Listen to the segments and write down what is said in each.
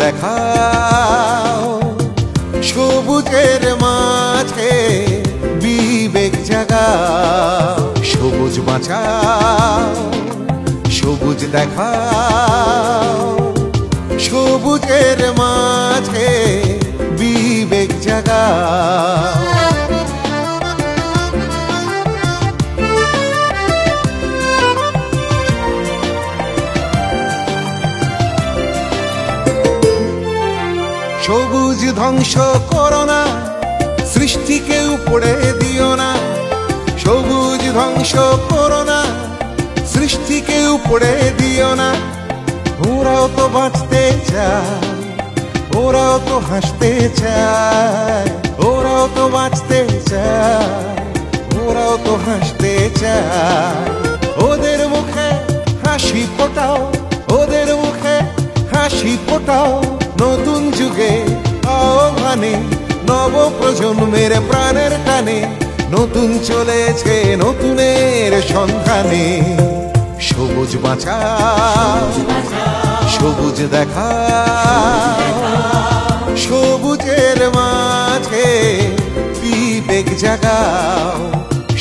দেখাও, সবুজের মাঝে বিবেক জাগাও। সবুজ বাঁচাও, সবুজ দেখাও, সবুজের মাঝে বিবেক জাগাও। সবুজ ধ্বংস করো না, সৃষ্টিকে উপড়ে দিও না। সবুজ ধ্বংস করো না, সৃষ্টিকে উপড়ে দিও না। ওরাও তো বাঁচতে চায়, ওরাও তো হাসতে চায়, ওরাও তো বাঁচতে চায়, ওরাও তো হাসতে চায়। ওদের মুখে হাসি ফোটাও, ওদের মুখে হাসি ফোটাও। নতুন যুগে আহ্বানে, নব প্রজন্মের প্রাণের টানে, নতুন চলেছে নতুনের সন্ধানে। সবুজ বাঁচাও, সবুজ দেখাও, সবুজের মাঝে বিবেক জাগাও।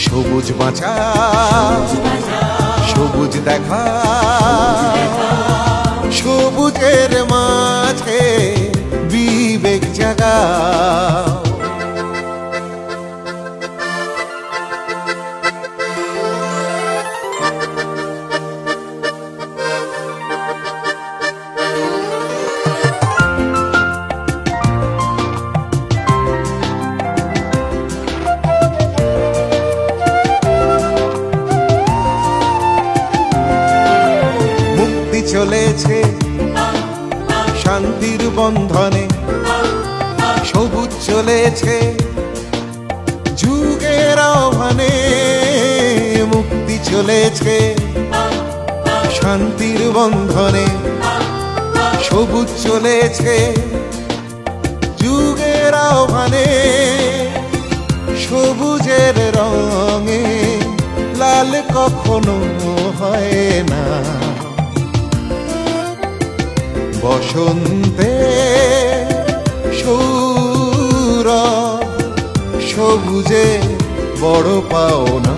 সবুজ বাঁচাও, সবুজ দেখাও, সবুজের মাঝে বিবেক জাগাও। মুক্তি চলেছে শান্তির বন্ধনে, সবুজ চলেছে যুগের আহ্বানে। মুক্তি চলেছে শান্তির বন্ধনে, সবুজ চলেছে যুগের আহ্বানে। সবুজের রঙে লাল কখনো হয় না, বসন্তে সৌরভ সবুজে বড় পাওনা।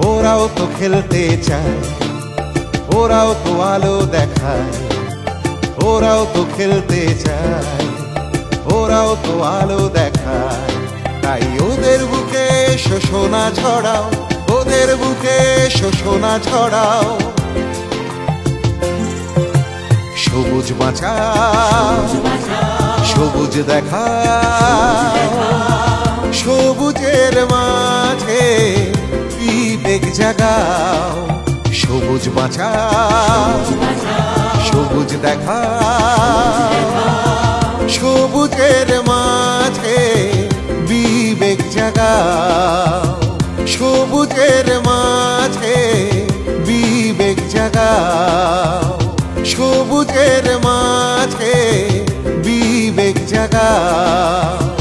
ওরাও তো খেলতে চায়, ওরাও তো আলো দেখায়, ওরাও তো খেলতে চায়, ওরাও তো আলো দেখায়। তাই ওদের বুকে শোষণা ছড়াও, ওদের বুকে শোষণা ছড়াও। সবুজ বাঁচাও, সবুজ দেখাও, সবুজের মাঝে বিবেক জাগাও। সবুজ বাঁচাও, সবুজ দেখাও, সবুজের মাঝে বিবেক জাগাও। সবুজের মাঝে বিবেক জাগাও, সবুজের মাঝে বিবেক জাগাও।